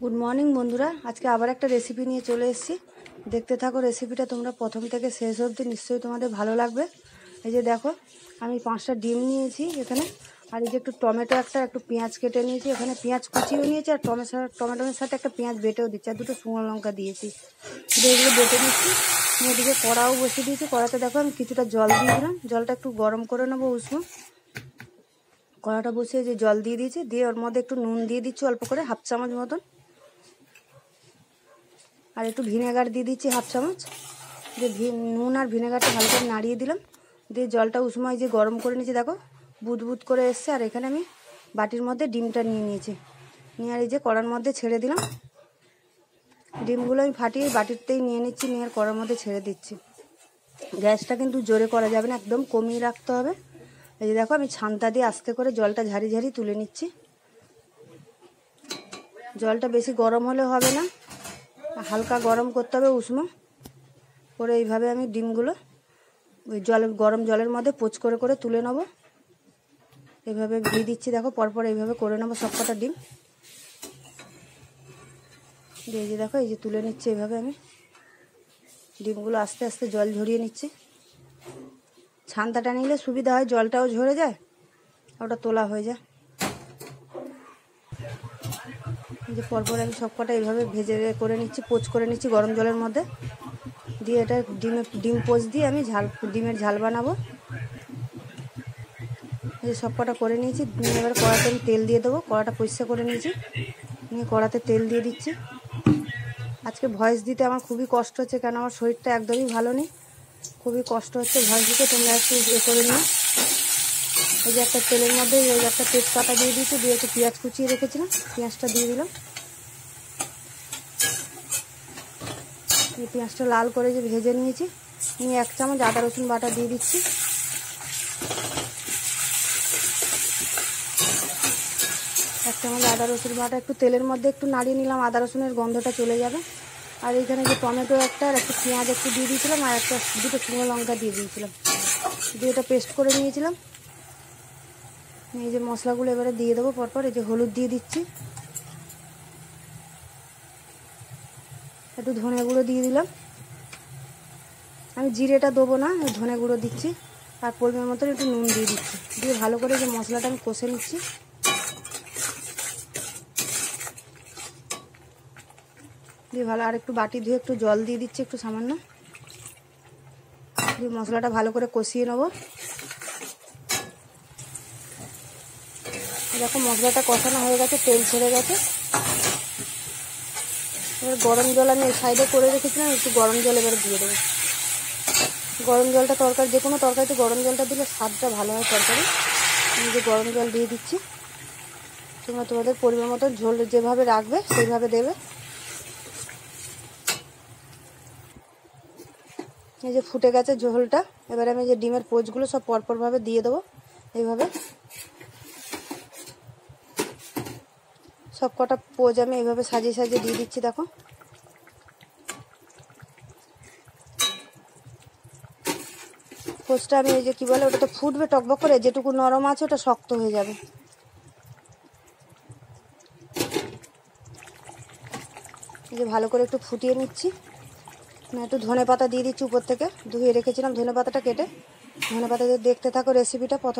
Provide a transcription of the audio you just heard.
Good morning বন্ধুরা, আজকে আবার একটা রেসিপি নিয়ে চলে এসেছি। দেখতে থাকো রেসিপিটা, তোমরা প্রথম থেকে শেষ অবধি নিশ্চয়ই তোমাদের ভালো লাগবে। এই যে দেখো, আমি 5টা ডিম নিয়েছি এখানে, আর এই যে একটু টমেটো, একটু পেঁয়াজ কেটে নিয়েছি, এখানে পেঁয়াজ কুচিও নিয়েছি, আর টমেটোর সাথে একটা পেঁয়াজ বেটেও দিচ্ছি, আর দুটো শুকনো লঙ্কা দিয়েছি। এগুলো বেটে নিচ্ছি। এদিকে কড়াও বসিয়ে দিয়েছি। কড়াতে দেখো আমি কিছুটা জল দিয়ে দিলাম, জলটা একটু গরম করে নেবো উষ্ণ। কড়াটা বসিয়ে যে জল দিয়ে দিয়েছি, দিয়ে ওর মধ্যে একটু নুন দিয়ে দিচ্ছি অল্প করে, 1/2 চামচ মতন, আর একটু ভিনেগার দিয়ে দিচ্ছি 1/2 চামচ। দিয়ে নুন আর ভিনেগারটা ভালো করে নাড়িয়ে দিলাম। দিয়ে জলটা উষ্ণয় যে গরম করে নিয়েছি, দেখো বুদ বুদ করে এসছে। আর এখানে আমি বাটির মধ্যে ডিমটা নিয়ে নিয়েছি, নিয়ে আর এই যে কড়ার মধ্যে ছেড়ে দিলাম। ডিমগুলো আমি ফাটিয়ে বাটিরতেই নিয়ে নিচ্ছি, নিয়ে আর কড়ার মধ্যে ছেড়ে দিচ্ছি। গ্যাসটা কিন্তু জোরে করা যাবে না, একদম কমিয়ে রাখতে হবে। এই যে দেখো আমি ছান্তা দিয়ে আস্তে করে জলটা ঝাড়ি ঝাড়ি তুলে নিচ্ছি। জলটা বেশি গরম হলে হবে না, হালকা গরম করতে হবে উষ্ণ করে। এইভাবে আমি ডিমগুলো ওই গরম জলের মধ্যে পোচ করে করে তুলে নেব। এইভাবে ঘি দিচ্ছি, দেখো পরপর এইভাবে করে নেবো সবকটা ডিম। এই যে দেখো, এই যে তুলে নিচ্ছি এইভাবে আমি ডিমগুলো, আস্তে আস্তে জল ঝরিয়ে নিচ্ছি। ছান্তাটা নিলে সুবিধা হয়, জলটাও ঝরে যায়, ওটা তোলা হয়ে যায়। এই যে পরপর আমি সবকটা এইভাবে ভেজে করে নিচ্ছি, পোচ করে নিচ্ছি গরম জলের মধ্যে। দিয়ে এটা ডিম পোচ দিয়ে আমি ডিমের ঝাল বানাবো। এই সবকটা করে নিয়েছি। এবার কড়াতে আমি তেল দিয়ে দেবো। কড়াটা পরিষ্কার করে নিয়েছি, নিয়ে কড়াতে তেল দিয়ে দিচ্ছি। আজকে ভয়েস দিতে আমার খুবই কষ্ট হচ্ছে, কেন আমার শরীরটা একদমই ভালো নেই, খুবই কষ্ট হচ্ছে ভয়েস দিতে। তোমরা একটু করে নিও। এই যে একটা তেলের মধ্যে ওই একটা তেজপাতা দিয়ে দিয়েছি, দিয়ে একটু পেঁয়াজ কুচিয়ে রেখেছিলাম, পেঁয়াজটা দিয়ে দিলাম। এই পেঁয়াজটা লাল করে যে ভেজে নিয়েছি, নিয়ে 1 চামচ আদা রসুন বাটা দিয়ে দিচ্ছি। 1 চামচ আদা রসুন বাটা একটু তেলের মধ্যে একটু নাড়িয়ে নিলাম, আদা রসুনের গন্ধটা চলে যাবে। আর এইখানে যে টমেটো একটা আর একটু পেঁয়াজ একটু দিয়ে দিয়েছিলাম, আর দুটো শুকনো লঙ্কা দিয়ে দিয়েছিলাম, দিয়ে এটা পেস্ট করে নিয়েছিলাম। এই যে মশলাগুলো এবারে দিয়ে দেবো পরপর। এই যে হলুদ দিয়ে দিচ্ছি, একটু ধনে গুঁড়ো দিয়ে দিলাম। আমি জিরেটা দেবো না, ধনে গুঁড়ো দিচ্ছি। আর পরিমাণ মতো একটু নুন দিয়ে দিচ্ছি, দিয়ে ভালো করে যে মশলাটা আমি কষে নিচ্ছি। দিয়ে ভালো, আর একটু বাটি ধুয়ে একটু জল দিয়ে দিচ্ছি একটু সামান্য, দিয়ে মশলাটা ভালো করে কষিয়ে নেবো। দেখো মশলাটা কষানো হয়ে গেছে, তেল ছেড়ে গেছে। এবার গরম জল আমি এই সাইডে করে রেখেছিলাম, একটু গরম জল এবারে দিয়ে দেবো। গরম জলটা যে কোনো তরকারিতে গরম জলটা দিলে স্বাদটা ভালো হয় তরকারি। আমি যে গরম জল দিয়ে দিচ্ছি। তোমরা তোমাদের পরিমাণ মতো ঝোল যেভাবে রাখবে সেইভাবে দেবে। এই যে ফুটে গেছে ঝোলটা, এবারে আমি যে ডিমের পোচগুলো সব পরপরভাবে দিয়ে দেবো। এইভাবে সব কটা পোচ আমি এইভাবে সাজিয়ে সাজিয়ে দিয়ে দিচ্ছি। দেখো পোচটা আমি এই যে কী বলে, ওটা তো ফুটবে টকবক করে, যেটুকু নরম আছে ওটা শক্ত হয়ে যাবে। এই যে ভালো করে একটু ফুটিয়ে নিচ্ছি। একটু ধনে পাতা দিয়ে দিচ্ছি উপর থেকে, ধুয়ে রেখেছিলাম ধনে পাতাটা কেটে। ধনে পাতা দিয়ে দেখতে থাকো রেসিপিটা। প্রথম